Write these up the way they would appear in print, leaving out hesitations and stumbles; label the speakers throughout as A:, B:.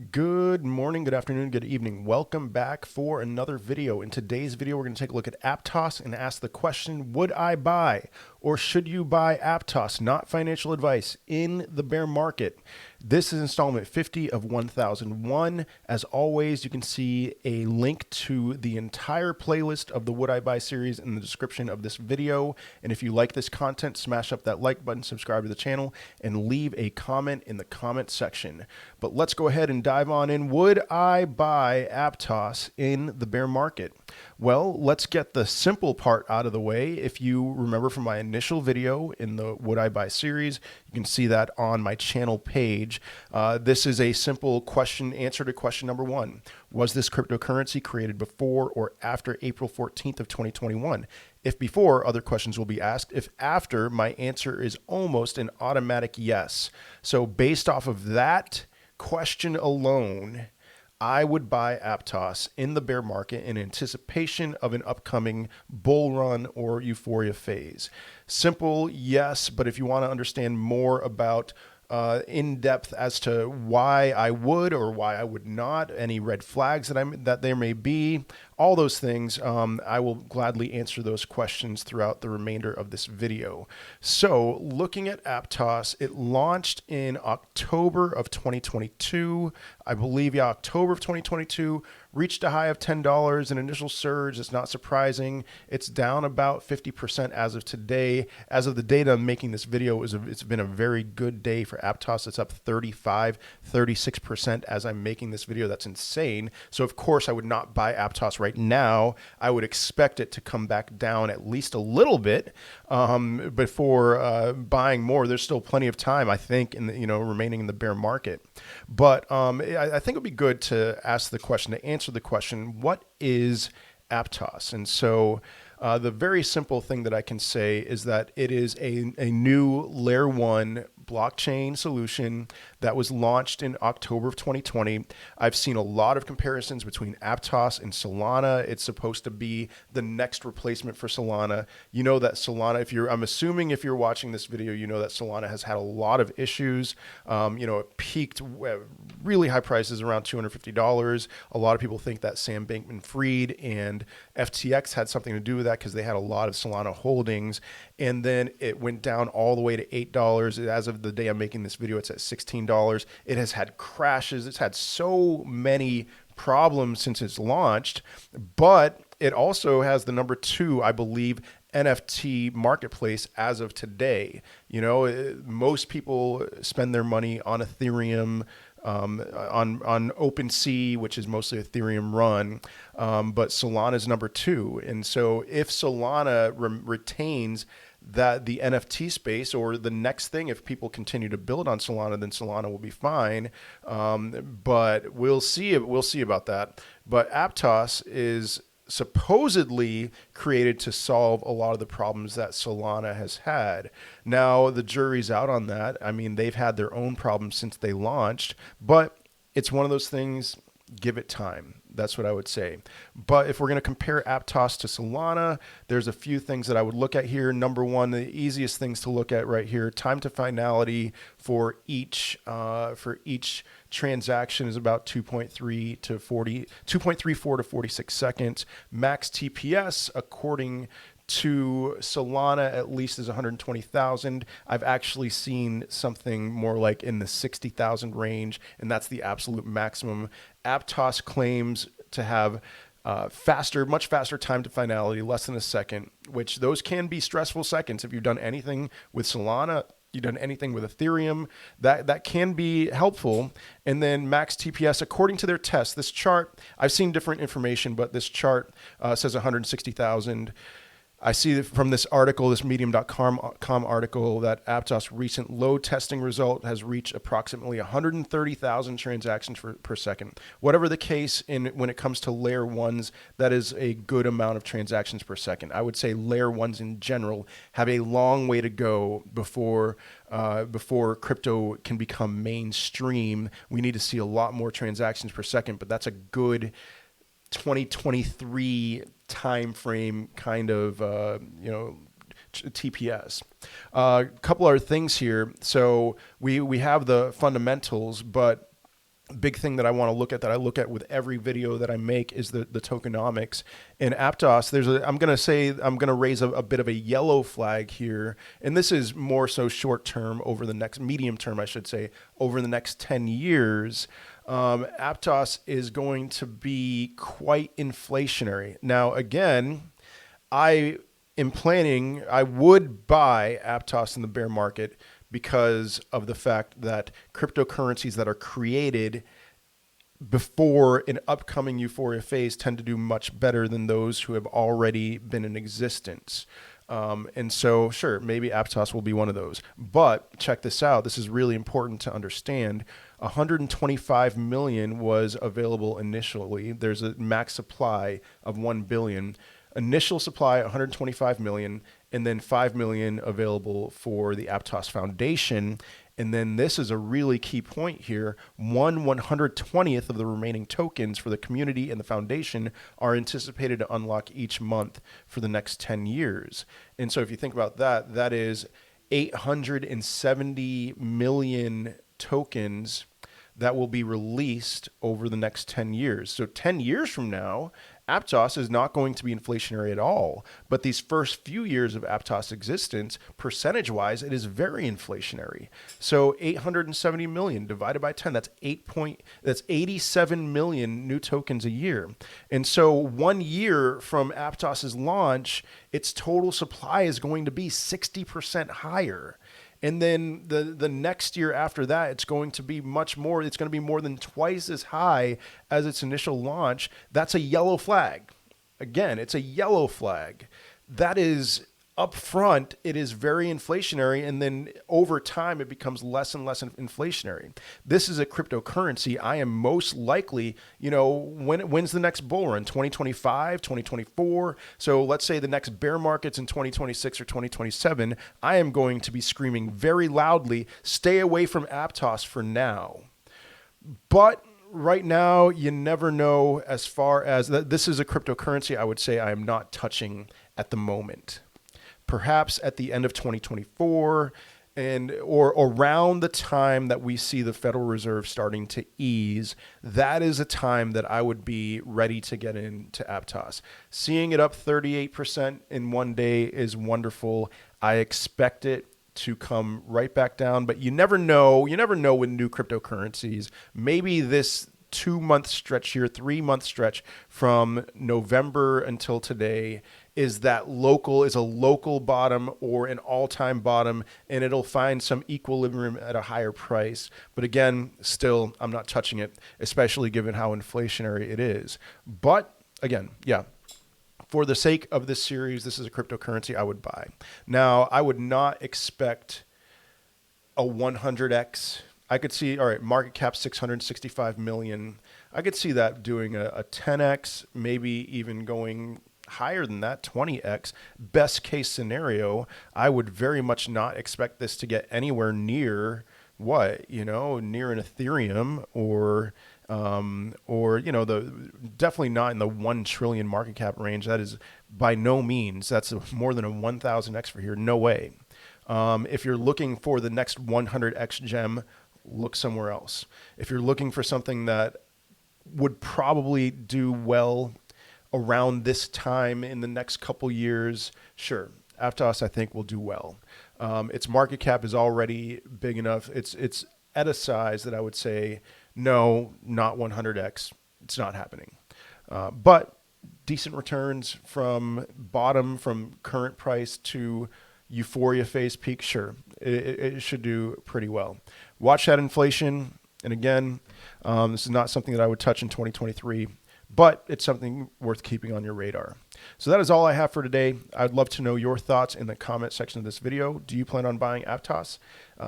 A: Good morning, good afternoon, good evening. Welcome back for another video. In today's video, we're going to take a look at Aptos and ask the question, would I buy or should you buy Aptos? Not financial advice in the bear market. This is installment 50 of 1001. As always, you can see a link to the entire playlist of the Would I Buy series in the description of this video. And if you like this content, smash up that like button, subscribe to the channel, and leave a comment in the comment section. But let's go ahead and dive on in. Would I buy Aptos in the bear market? Well, let's get the simple part out of the way. If you remember from my initial video in the Would I Buy series, you can see that on my channel page. This is a simple question, answer to question number one. Was this cryptocurrency created before or after April 14th of 2021? If before, other questions will be asked. If after, my answer is almost an automatic yes. So based off of that question alone, I would buy Aptos in the bear market in anticipation of an upcoming bull run or euphoria phase. Simple, yes, but if you want to understand more about in depth as to why I would or why I would not, any red flags that there may be, all those things, I will gladly answer those questions throughout the remainder of this video. So looking at Aptos, it launched in October of 2022. I believe, yeah, October of 2022, reached a high of $10, an initial surge. It's not surprising. It's down about 50% as of today. As of the data I'm making this video, it's been a very good day for Aptos. It's up 35, 36% as I'm making this video. That's insane. So of course I would not buy Aptos right now. I would expect it to come back down at least a little bit before buying more. There's still plenty of time, I think, in the, remaining in the bear market. But I think it would be good to ask the question, to answer the question, what is Aptos? And so the very simple thing that I can say is that it is a new layer one blockchain solution that was launched in October of 2020. I've seen a lot of comparisons between Aptos and Solana. It's supposed to be the next replacement for Solana. You know that Solana, I'm assuming if you're watching this video, you know that Solana has had a lot of issues. It peaked really high prices around $250. A lot of people think that Sam Bankman-Fried and FTX had something to do with that because they had a lot of Solana holdings. And then it went down all the way to $8. As of the day I'm making this video, it's at $16. It has had crashes. It's had so many problems since it's launched, but it also has the number 2, I believe, NFT marketplace as of today. Most people spend their money on Ethereum, on OpenSea, which is mostly Ethereum run, but Solana is number 2. And so if Solana retains the NFT space, or the next thing, if people continue to build on Solana, then Solana will be fine. But we'll see about that. But Aptos is supposedly created to solve a lot of the problems that Solana has had. Now, the jury's out on that. I mean, they've had their own problems since they launched, but it's one of those things, give it time. That's what I would say. But if we're going to compare Aptos to Solana, there's a few things that I would look at here. Number one, the easiest things to look at right here, time to finality for each transaction is about 2.34 to 46 seconds. Max TPS, according to Solana, at least, is 120,000. I've actually seen something more like in the 60,000 range, and that's the absolute maximum. Aptos claims to have much faster time to finality, less than a second, which those can be stressful seconds. If you've done anything with Solana, you've done anything with Ethereum, that can be helpful. And then max TPS, according to their test, this chart, I've seen different information, but this chart says 160,000. I see that from this article, this medium.com article, that Aptos' recent load testing result has reached approximately 130,000 transactions per second. Whatever the case, when it comes to layer ones, that is a good amount of transactions per second. I would say layer ones in general have a long way to go before crypto can become mainstream. We need to see a lot more transactions per second, but that's a good 2023 time frame kind of TPS. A couple other things here. So we have the fundamentals, but big thing that I want to look at, that I look at with every video that I make, is the tokenomics. In Aptos, I'm going to raise a bit of a yellow flag here. And this is more so short term, over the next medium term, I should say, over the next 10 years. Aptos is going to be quite inflationary. Now, again, I would buy Aptos in the bear market because of the fact that cryptocurrencies that are created before an upcoming euphoria phase tend to do much better than those who have already been in existence. And so, sure, maybe Aptos will be one of those. But check this out. This is really important to understand. 125 million was available initially. There's a max supply of 1 billion. Initial supply 125 million, and then 5 million available for the Aptos Foundation. And then this is a really key point here. 1/120th of the remaining tokens for the community and the foundation are anticipated to unlock each month for the next 10 years. And so if you think about that, that is 870 million tokens that will be released over the next 10 years. So 10 years from now, Aptos is not going to be inflationary at all. But these first few years of Aptos existence, percentage-wise, it is very inflationary. So 870 million divided by 10, that's 87 million new tokens a year. And so 1 year from Aptos's launch, its total supply is going to be 60% higher. And then the next year after that, it's going to be much more. It's going to be more than twice as high as its initial launch. That's a yellow flag. Again, it's a yellow flag. That is upfront, it is very inflationary, and then over time it becomes less and less inflationary. This is a cryptocurrency. I am most likely, when's the next bull run? 2025, 2024. So let's say the next bear market's in 2026 or 2027. I am going to be screaming very loudly, stay away from Aptos for now. But right now, you never know. As far as this is a cryptocurrency, I would say I am not touching at the moment. Perhaps at the end of 2024 or around the time that we see the Federal Reserve starting to ease, that is a time that I would be ready to get into Aptos. Seeing it up 38% in 1 day is wonderful. I expect it to come right back down, but you never know. You never know with new cryptocurrencies. Maybe this 2-month stretch here, 3-month stretch from November until today is a local bottom or an all-time bottom, and it'll find some equilibrium at a higher price. But again, still, I'm not touching it, especially given how inflationary it is. But again, yeah, for the sake of this series, this is a cryptocurrency I would buy. Now, I would not expect a 100x. I could see, all right, market cap 665 million. I could see that doing a 10x, maybe even going higher than that, 20x. Best case scenario, I would very much not expect this to get anywhere near near an Ethereum or definitely not in the 1 trillion market cap range. That is by no means. That's more than a 1000x for here. No way. If you're looking for the next 100x gem, look somewhere else. If you're looking for something that would probably do well around this time in the next couple years, sure, Aptos I think will do well. Its market cap is already big enough. It's at a size that I would say, no, not 100x. It's not happening. But decent returns from current price to euphoria phase peak, sure, it should do pretty well. Watch that inflation. And again, this is not something that I would touch in 2023, but it's something worth keeping on your radar. So that is all I have for today. I'd love to know your thoughts in the comment section of this video. Do you plan on buying Aptos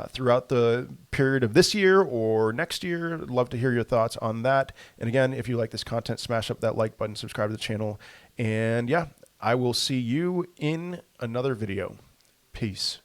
A: throughout the period of this year or next year? I'd love to hear your thoughts on that. And again, if you like this content, smash up that like button, subscribe to the channel. And yeah, I will see you in another video. Peace.